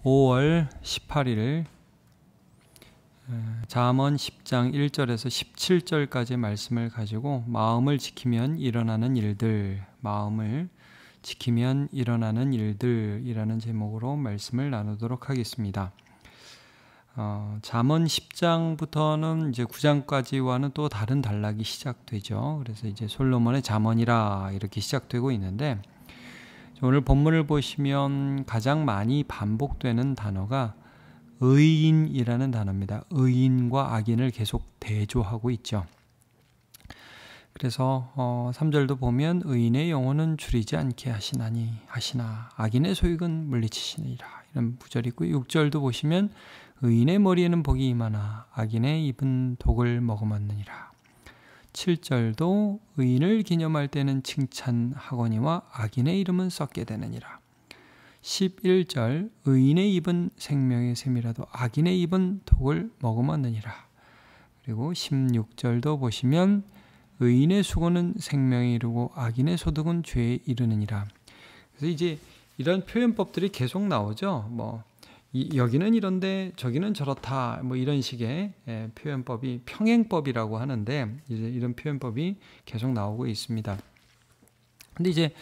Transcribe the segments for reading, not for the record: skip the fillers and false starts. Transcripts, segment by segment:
5월 18일 잠언 10장 1절에서 17절까지의 말씀을 가지고 마음을 지키면 일어나는 일들, 마음을 지키면 일어나는 일들이라는 제목으로 말씀을 나누도록 하겠습니다. 잠언 10장부터는 이제 9장까지와는 또 다른 단락이 시작되죠. 그래서 이제 솔로몬의 잠언이라 이렇게 시작되고 있는데, 오늘 본문을 보시면 가장 많이 반복되는 단어가 의인이라는 단어입니다. 의인과 악인을 계속 대조하고 있죠. 그래서 3절도 보면 의인의 영혼은 줄이지 않게 하시나 악인의 소익은 물리치시니라, 이런 구절이 있고, 6절도 보시면 의인의 머리에는 복이 임하나 악인의 입은 독을 머금었느니라. 7절도 의인을 기념할 때는 칭찬하거니와 악인의 이름은 썩게 되느니라. 11절 의인의 입은 생명의 샘이라도 악인의 입은 독을 머금었느니라. 그리고 16절도 보시면 의인의 수고는 생명에 이르고 악인의 소득은 죄에 이르느니라. 그래서 이제 이런 표현법들이 계속 나오죠. 여기는 이런데 저기는 저렇다, 이런 식의 표현법이 평행법이라고 하는데, 이제 이런 표현법이 계속 나오고 있습니다. 근데 이제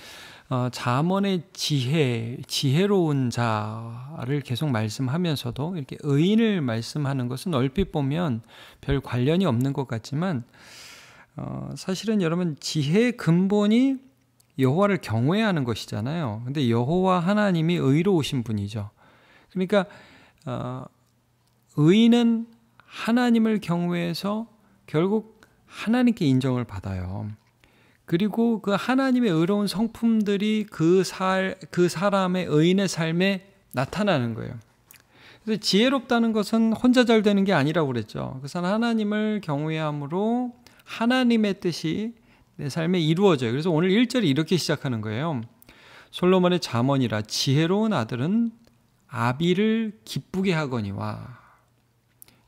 잠언의 지혜로운 자를 계속 말씀하면서도 이렇게 의인을 말씀하는 것은 얼핏 보면 별 관련이 없는 것 같지만, 사실은 여러분, 지혜의 근본이 여호와를 경외하는 것이잖아요. 근데 여호와 하나님이 의로우신 분이죠. 그러니까 의인은 하나님을 경외해서 결국 하나님께 인정을 받아요. 그리고 그 하나님의 의로운 성품들이 그 사람의 의인의 삶에 나타나는 거예요. 그래서 지혜롭다는 것은 혼자 잘 되는 게 아니라고 그랬죠. 그래서 하나님을 경외함으로 하나님의 뜻이 내 삶에 이루어져요. 그래서 오늘 1절이 이렇게 시작하는 거예요. 솔로몬의 잠언이라 지혜로운 아들은 아비를 기쁘게 하거니와.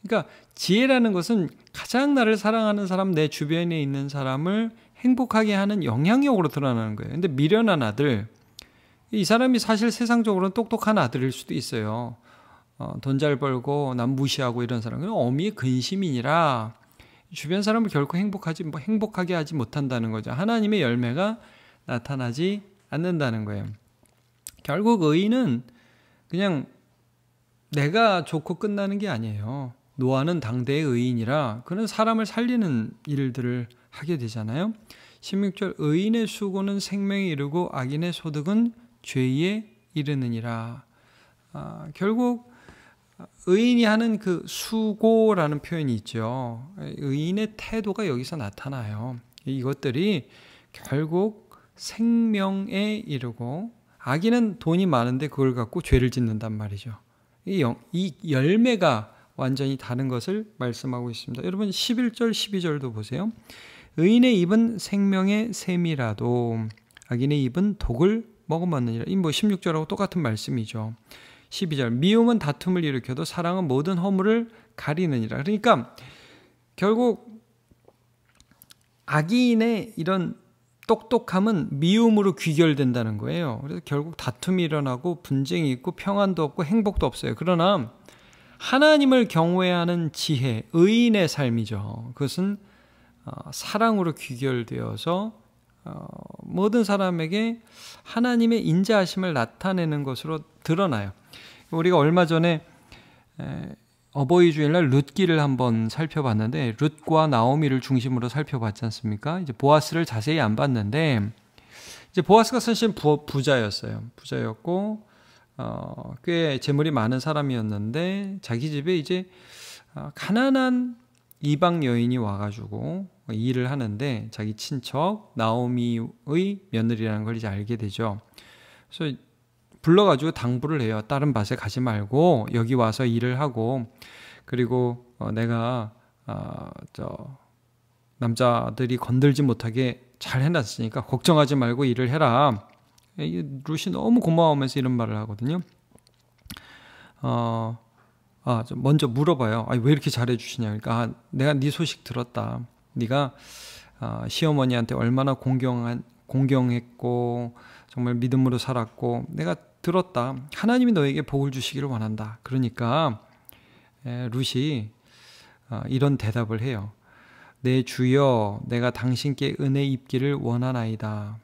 그러니까 지혜라는 것은 가장 나를 사랑하는 사람, 내 주변에 있는 사람을 행복하게 하는 영향력으로 드러나는 거예요. 근데 미련한 아들, 이 사람이 사실 세상적으로는 똑똑한 아들일 수도 있어요. 돈 잘 벌고 남 무시하고 이런 사람은 어미의 근심이니라 주변 사람을 결코 행복하게 하지 못한다는 거죠. 하나님의 열매가 나타나지 않는다는 거예요. 결국 의인은 그냥 내가 좋고 끝나는 게 아니에요. 노아는 당대의 의인이라 그는 사람을 살리는 일들을 하게 되잖아요. 16절 의인의 수고는 생명에 이르고 악인의 소득은 죄에 이르느니라. 결국 의인이 하는 그 수고라는 표현이 있죠. 의인의 태도가 여기서 나타나요. 이것들이 결국 생명에 이르고, 악인은 돈이 많은데 그걸 갖고 죄를 짓는단 말이죠. 이 열매가 완전히 다른 것을 말씀하고 있습니다. 여러분 11절 12절도 보세요. 의인의 입은 생명의 샘이라도 악인의 입은 독을 머금었느니라. 이 16절하고 똑같은 말씀이죠. 12절 미움은 다툼을 일으켜도 사랑은 모든 허물을 가리느니라. 그러니까 결국 악인의 이런 똑똑함은 미움으로 귀결된다는 거예요. 그래서 결국 다툼이 일어나고 분쟁이 있고 평안도 없고 행복도 없어요. 그러나 하나님을 경외하는 지혜, 의인의 삶이죠. 그것은 사랑으로 귀결되어서 모든 사람에게 하나님의 인자하심을 나타내는 것으로 드러나요. 우리가 얼마 전에 어버이 주일날 룻기를 한번 살펴봤는데, 룻과 나오미를 중심으로 살펴봤지 않습니까? 이제 보아스를 자세히 안 봤는데, 이제 보아스가 사실 부자였어요. 부자였고 꽤 재물이 많은 사람이었는데, 자기 집에 이제 가난한 이방 여인이 와가지고 일을 하는데, 자기 친척 나오미의 며느리라는 걸 이제 알게 되죠. 그래서 불러가지고 당부를 해요. 다른 밭에 가지 말고 여기 와서 일을 하고, 그리고 내가 남자들이 건들지 못하게 잘 해놨으니까 걱정하지 말고 일을 해라. 룻이 너무 고마워하면서 이런 말을 하거든요. 먼저 물어봐요. 왜 이렇게 잘해주시냐. 그러니까 내가 네 소식 들었다. 네가 시어머니한테 얼마나 공경했고 정말 믿음으로 살았고 내가 들었다. 하나님이 너에게 복을 주시기를 원한다. 그러니까 룻이 이런 대답을 해요. 내 주여, 내가 당신께 은혜 입기를 원하나이다.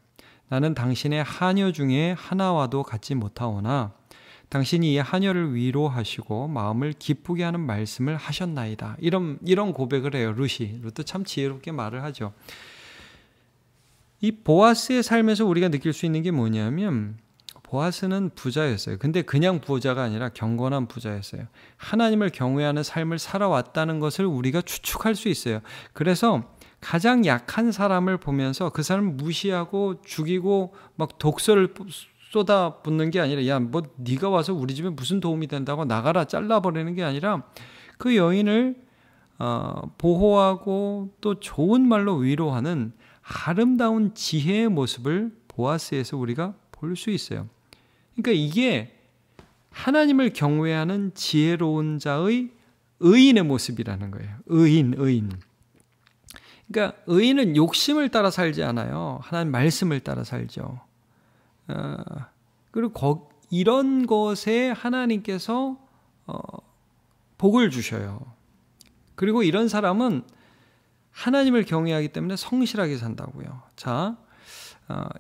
나는 당신의 하녀 중에 하나와도 같지 못하오나 당신이 이 하녀를 위로하시고 마음을 기쁘게 하는 말씀을 하셨나이다. 이런 고백을 해요. 룻도 참 지혜롭게 말을 하죠. 이 보아스의 삶에서 우리가 느낄 수 있는 게 뭐냐면 보아스는 부자였어요. 근데 그냥 부자가 아니라 경건한 부자였어요. 하나님을 경외하는 삶을 살아왔다는 것을 우리가 추측할 수 있어요. 그래서 가장 약한 사람을 보면서 그 사람을 무시하고 죽이고 막 독설을 쏟아붓는 게 아니라 야, 뭐 네가 와서 우리 집에 무슨 도움이 된다고 나가라 잘라버리는 게 아니라 그 여인을 보호하고 또 좋은 말로 위로하는 아름다운 지혜의 모습을 보아스에서 우리가 볼 수 있어요. 그러니까 이게 하나님을 경외하는 지혜로운 자의 의인의 모습이라는 거예요. 의인. 그러니까 의인은 욕심을 따라 살지 않아요. 하나님 말씀을 따라 살죠. 그리고 이런 것에 하나님께서 복을 주셔요. 그리고 이런 사람은 하나님을 경외하기 때문에 성실하게 산다고요. 자,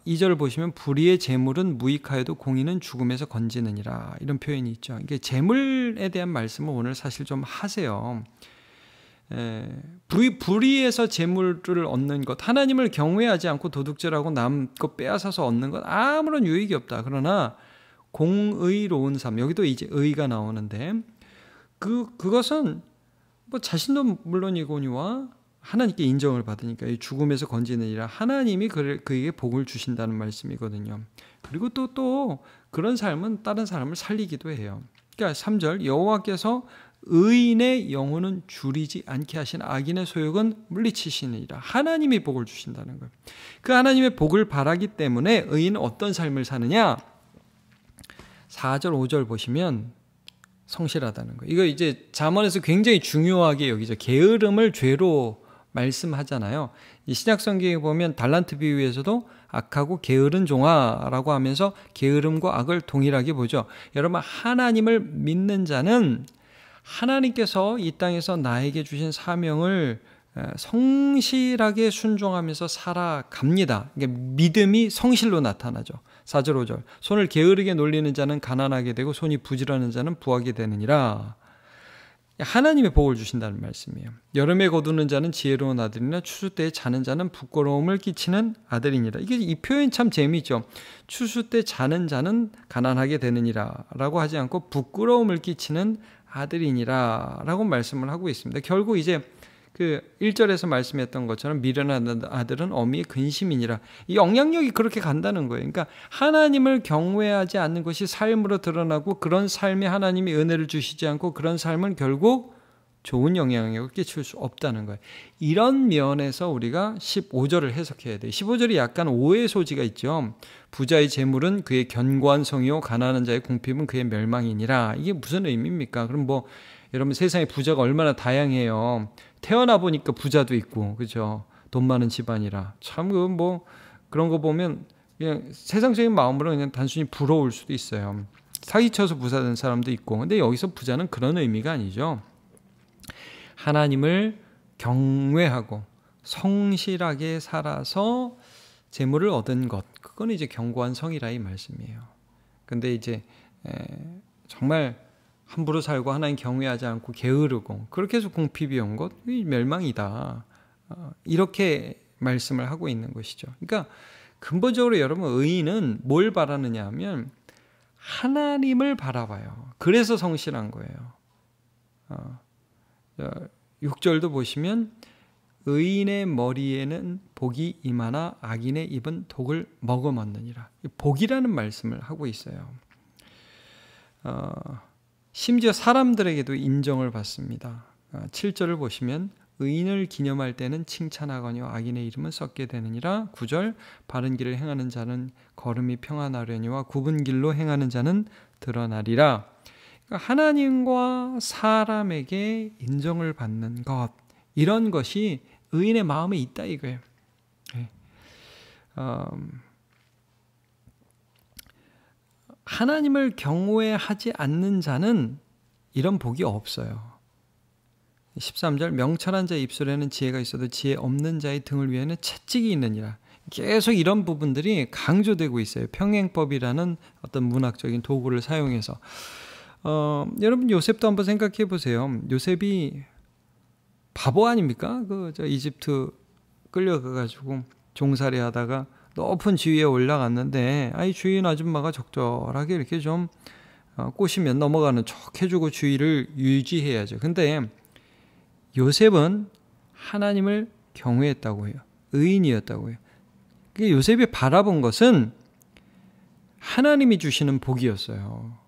2절을 보시면 불의의 재물은 무익하여도 공의는 죽음에서 건지느니라 이런 표현이 있죠. 이게 재물에 대한 말씀을 오늘 사실 좀 하세요. 불의에서 재물을 얻는 것, 하나님을 경외하지 않고 도둑질하고 남 것 빼앗아서 얻는 것 아무런 유익이 없다. 그러나 공의로운 삶, 여기도 이제 의가 나오는데 그것은 뭐 자신도 물론이거니와 하나님께 인정을 받으니까 이 죽음에서 건지느니라 하나님이 그에게 복을 주신다는 말씀이거든요. 그리고 또 그런 삶은 다른 사람을 살리기도 해요. 그러니까 3절 여호와께서 의인의 영혼은 줄이지 않게 하신 악인의 소욕은 물리치시느니라. 하나님이 복을 주신다는 거예요. 그 하나님의 복을 바라기 때문에 의인은 어떤 삶을 사느냐? 4절 5절 보시면 성실하다는 거예요. 이거 이제 잠언에서 굉장히 중요하게 여기죠. 게으름을 죄로 말씀하잖아요. 이 신약 성경에 보면 달란트 비유에서도 악하고 게으른 종아라고 하면서 게으름과 악을 동일하게 보죠. 여러분 하나님을 믿는 자는 하나님께서 이 땅에서 나에게 주신 사명을 성실하게 순종하면서 살아갑니다. 그러니까 믿음이 성실로 나타나죠. 4절 5절 손을 게으르게 놀리는 자는 가난하게 되고 손이 부지런한 자는 부하게 되느니라. 하나님의 복을 주신다는 말씀이에요. 여름에 거두는 자는 지혜로운 아들이나 추수 때에 자는 자는 부끄러움을 끼치는 아들이니라. 이게 이 표현 참 재미있죠. 추수 때 자는 자는 가난하게 되느니라 라고 하지 않고 부끄러움을 끼치는 아들이니라 라고 말씀을 하고 있습니다. 결국 이제 그 1절에서 말씀했던 것처럼 미련한 아들은 어미의 근심이니라. 이 영향력이 그렇게 간다는 거예요. 그러니까 하나님을 경외하지 않는 것이 삶으로 드러나고 그런 삶에 하나님이 은혜를 주시지 않고 그런 삶은 결국 좋은 영향력을 끼칠 수 없다는 거예요. 이런 면에서 우리가 15절을 해석해야 돼요. 15절이 약간 오해의 소지가 있죠. 부자의 재물은 그의 견고한 성이요 가난한 자의 궁핍은 그의 멸망이니라. 이게 무슨 의미입니까? 그럼 뭐 여러분 세상에 부자가 얼마나 다양해요. 태어나 보니까 부자도 있고, 그죠? 돈 많은 집안이라. 참, 그런 거 보면 그냥 세상적인 마음으로 그냥 단순히 부러울 수도 있어요. 사기쳐서 부자 된 사람도 있고. 근데 여기서 부자는 그런 의미가 아니죠. 하나님을 경외하고 성실하게 살아서 재물을 얻은 것. 그건 이제 견고한 성이라 이 말씀이에요. 근데 이제 정말 함부로 살고 하나님 경외하지 않고 게으르고 그렇게 해서 궁핍이 온 것, 멸망이다. 이렇게 말씀을 하고 있는 것이죠. 그러니까 근본적으로 여러분 의인은 뭘 바라느냐 하면 하나님을 바라봐요. 그래서 성실한 거예요. 6절도 보시면 의인의 머리에는 복이 임하나 악인의 입은 독을 머금었느니라. 복이라는 말씀을 하고 있어요. 심지어 사람들에게도 인정을 받습니다. 7절을 보시면 의인을 기념할 때는 칭찬하거니와 악인의 이름은 썩게 되느니라. 9절 바른 길을 행하는 자는 걸음이 평안하려니와 굽은 길로 행하는 자는 드러나리라. 그러니까 하나님과 사람에게 인정을 받는 것, 이런 것이 의인의 마음에 있다 이거예요. 하나님을 경외하지 않는 자는 이런 복이 없어요. 13절 명철한 자의 입술에는 지혜가 있어도 지혜 없는 자의 등을 위에는 채찍이 있느니라. 계속 이런 부분들이 강조되고 있어요. 평행법이라는 어떤 문학적인 도구를 사용해서. 여러분 요셉도 한번 생각해 보세요. 요셉이 바보 아닙니까? 이집트 끌려가가지고 종살이 하다가 높은 지위에 올라갔는데 주인 아줌마가 적절하게 이렇게 좀 꼬시면 넘어가는 척 해주고 주의를 유지해야죠. 근데 요셉은 하나님을 경외했다고 해요. 의인이었다고 해요. 요셉이 바라본 것은 하나님이 주시는 복이었어요.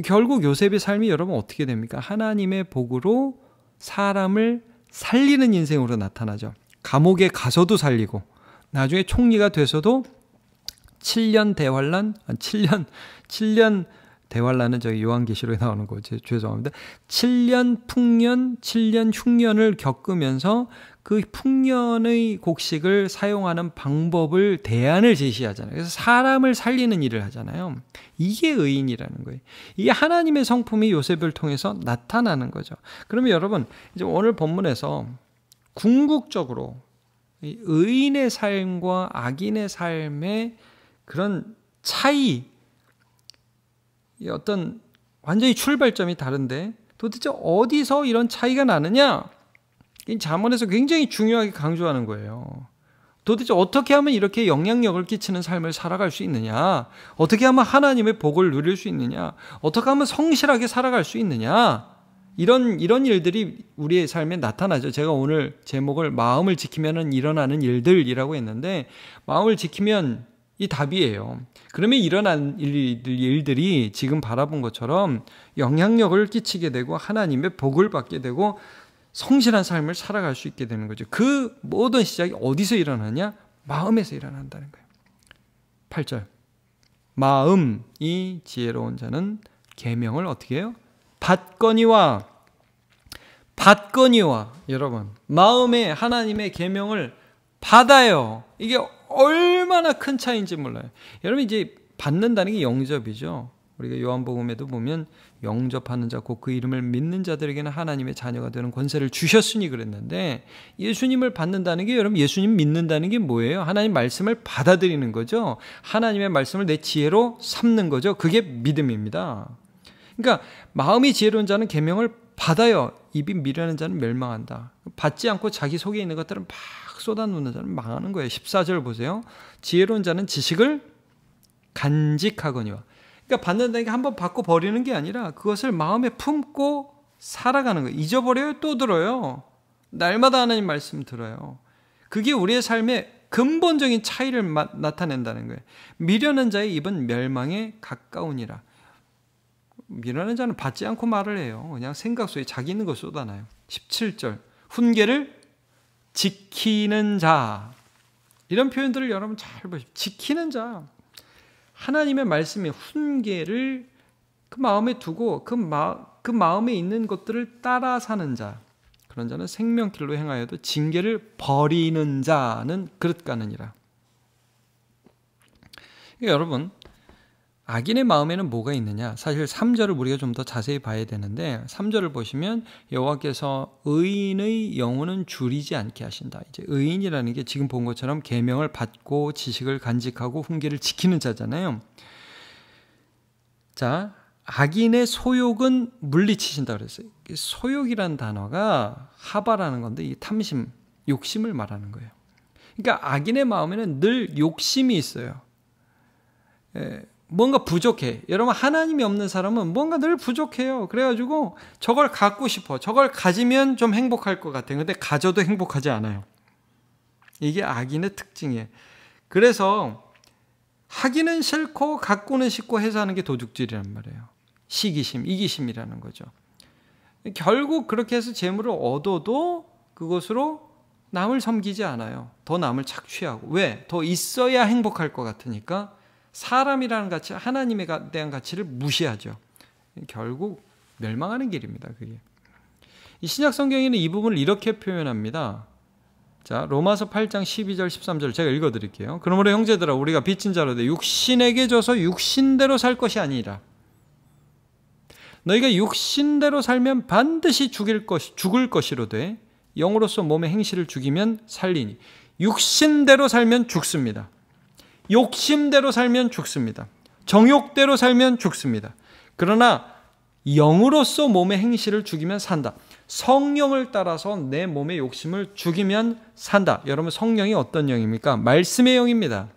결국 요셉의 삶이 여러분 어떻게 됩니까? 하나님의 복으로 사람을 살리는 인생으로 나타나죠. 감옥에 가서도 살리고 나중에 총리가 돼서도 7년 대환란은 저기 요한계시록에 나오는 거죠. 죄송합니다. 7년 풍년, 7년 흉년을 겪으면서 그 풍년의 곡식을 사용하는 방법을 대안을 제시하잖아요. 그래서 사람을 살리는 일을 하잖아요. 이게 의인이라는 거예요. 이게 하나님의 성품이 요셉을 통해서 나타나는 거죠. 그러면 여러분 이제 오늘 본문에서 궁극적으로 의인의 삶과 악인의 삶의 그런 차이, 어떤 완전히 출발점이 다른데 도대체 어디서 이런 차이가 나느냐? 이 잠언에서 굉장히 중요하게 강조하는 거예요. 도대체 어떻게 하면 이렇게 영향력을 끼치는 삶을 살아갈 수 있느냐? 어떻게 하면 하나님의 복을 누릴 수 있느냐? 어떻게 하면 성실하게 살아갈 수 있느냐? 이런 일들이 우리의 삶에 나타나죠. 제가 오늘 제목을 마음을 지키면 일어나는 일들이라고 했는데 마음을 지키면 이 답이에요. 그러면 일어난 일들이 지금 바라본 것처럼 영향력을 끼치게 되고 하나님의 복을 받게 되고 성실한 삶을 살아갈 수 있게 되는 거죠. 그 모든 시작이 어디서 일어나냐? 마음에서 일어난다는 거예요. 8절 마음이 지혜로운 자는 계명을 어떻게 해요? 받거니와 여러분 마음에 하나님의 계명을 받아요. 이게 얼마나 큰 차이인지 몰라요. 여러분 이제 받는다는 게 영접이죠. 우리가 요한복음에도 보면 영접하는 자 곧 그 이름을 믿는 자들에게는 하나님의 자녀가 되는 권세를 주셨으니 그랬는데 예수님을 받는다는 게 여러분 예수님 믿는다는 게 뭐예요? 하나님 말씀을 받아들이는 거죠. 하나님의 말씀을 내 지혜로 삼는 거죠. 그게 믿음입니다. 그러니까 마음이 지혜로운 자는 계명을 받아요. 입이 미련한 자는 멸망한다. 받지 않고 자기 속에 있는 것들은 막 쏟아놓는 자는 망하는 거예요. 14절 보세요. 지혜로운 자는 지식을 간직하거니와. 그러니까 받는다는 게 한번 받고 버리는 게 아니라 그것을 마음에 품고 살아가는 거예요. 잊어버려요? 또 들어요. 날마다 하나님 말씀 들어요. 그게 우리의 삶의 근본적인 차이를 나타낸다는 거예요. 미련한 자의 입은 멸망에 가까우니라. 미련한 자는 받지 않고 말을 해요. 그냥 생각 속에 자기 있는 거 쏟아놔요. 17절 훈계를 지키는 자. 이런 표현들을 여러분 잘 보십시오. 지키는 자. 하나님의 말씀의 훈계를 그 마음에 두고 그 마음에 있는 것들을 따라 사는 자. 그런 자는 생명길로 행하여도 징계를 버리는 자는 그릇 가느니라. 그러니까 여러분 악인의 마음에는 뭐가 있느냐? 사실 3절을 우리가 좀 더 자세히 봐야 되는데 3절을 보시면 여호와께서 의인의 영혼은 줄이지 않게 하신다. 이제 의인이라는 게 지금 본 것처럼 계명을 받고 지식을 간직하고 훈계를 지키는 자잖아요. 자, 악인의 소욕은 물리치신다 그랬어요. 소욕이라는 단어가 하바라는 건데 이 탐심, 욕심을 말하는 거예요. 그러니까 악인의 마음에는 늘 욕심이 있어요. 뭔가 부족해. 여러분 하나님이 없는 사람은 뭔가 늘 부족해요. 그래가지고 저걸 갖고 싶어. 저걸 가지면 좀 행복할 것 같아요. 근데 가져도 행복하지 않아요. 이게 악인의 특징이에요. 그래서 하기는 싫고 갖고는 싶고 해서 하는 게 도둑질이란 말이에요. 시기심, 이기심이라는 거죠. 결국 그렇게 해서 재물을 얻어도 그것으로 남을 섬기지 않아요. 더 남을 착취하고. 왜? 더 있어야 행복할 것 같으니까 사람이라는 가치, 하나님에 대한 가치를 무시하죠. 결국 멸망하는 길입니다. 그게. 이 신약 성경에는 이 부분을 이렇게 표현합니다. 자, 로마서 8장 12절 13절 제가 읽어드릴게요. 그러므로 형제들아 우리가 빚진 자로 돼 육신에게 져서 육신대로 살 것이 아니라 너희가 육신대로 살면 반드시 죽을 것이로되 영으로서 몸의 행실을 죽이면 살리니. 육신대로 살면 죽습니다. 욕심대로 살면 죽습니다. 정욕대로 살면 죽습니다. 그러나 영으로서 몸의 행실을 죽이면 산다. 성령을 따라서 내 몸의 욕심을 죽이면 산다. 여러분, 성령이 어떤 영입니까? 말씀의 영입니다.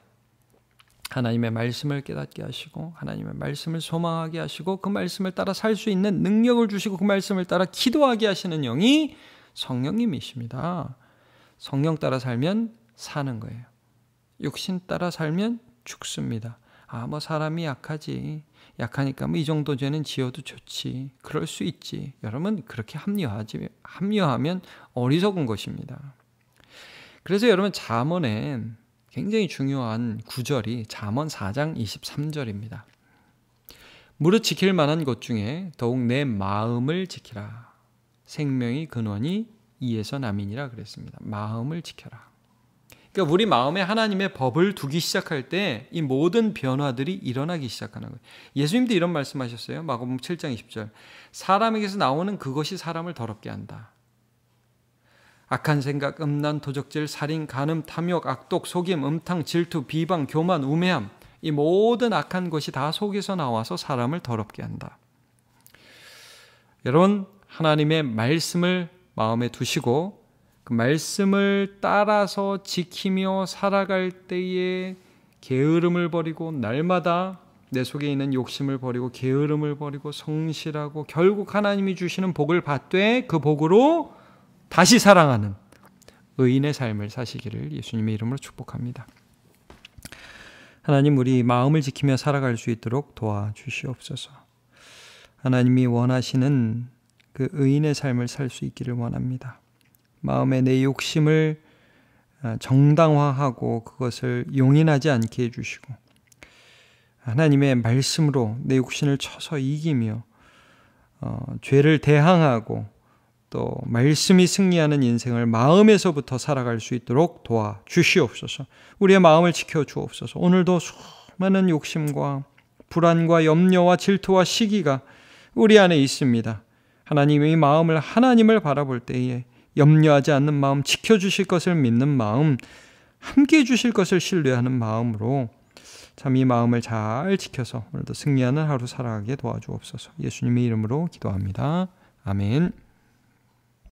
하나님의 말씀을 깨닫게 하시고 하나님의 말씀을 소망하게 하시고 그 말씀을 따라 살 수 있는 능력을 주시고 그 말씀을 따라 기도하게 하시는 영이 성령님이십니다. 성령 따라 살면 사는 거예요. 육신 따라 살면 죽습니다. 뭐 사람이 약하지. 약하니까 이 정도 죄는 지어도 좋지. 그럴 수 있지. 여러분, 그렇게 합리화하면 어리석은 것입니다. 그래서 여러분, 잠언엔 굉장히 중요한 구절이 잠언 4장 23절입니다. 무릇 지킬 만한 것 중에 더욱 내 마음을 지키라. 생명의 근원이 이에서 남이니라 그랬습니다. 마음을 지켜라. 그러니까 우리 마음에 하나님의 법을 두기 시작할 때 이 모든 변화들이 일어나기 시작하는 거예요. 예수님도 이런 말씀하셨어요. 마가복음 7장 20절. 사람에게서 나오는 그것이 사람을 더럽게 한다. 악한 생각, 음란, 도적질, 살인, 간음, 탐욕, 악독, 속임, 음탕, 질투, 비방, 교만, 우매함, 이 모든 악한 것이 다 속에서 나와서 사람을 더럽게 한다. 여러분, 하나님의 말씀을 마음에 두시고 그 말씀을 따라서 지키며 살아갈 때에 게으름을 버리고 날마다 내 속에 있는 욕심을 버리고 게으름을 버리고 성실하고 결국 하나님이 주시는 복을 받되 그 복으로 다시 사랑하는 의인의 삶을 사시기를 예수님의 이름으로 축복합니다. 하나님, 우리 마음을 지키며 살아갈 수 있도록 도와주시옵소서. 하나님이 원하시는 그 의인의 삶을 살 수 있기를 원합니다. 마음에 내 욕심을 정당화하고 그것을 용인하지 않게 해주시고 하나님의 말씀으로 내 육신을 쳐서 이기며 죄를 대항하고 또 말씀이 승리하는 인생을 마음에서부터 살아갈 수 있도록 도와주시옵소서. 우리의 마음을 지켜주옵소서. 오늘도 수많은 욕심과 불안과 염려와 질투와 시기가 우리 안에 있습니다. 하나님의 마음을 하나님을 바라볼 때에 염려하지 않는 마음, 지켜주실 것을 믿는 마음, 함께해 주실 것을 신뢰하는 마음으로 참 이 마음을 잘 지켜서 오늘도 승리하는 하루 살아가게 도와주옵소서. 예수님의 이름으로 기도합니다. 아멘.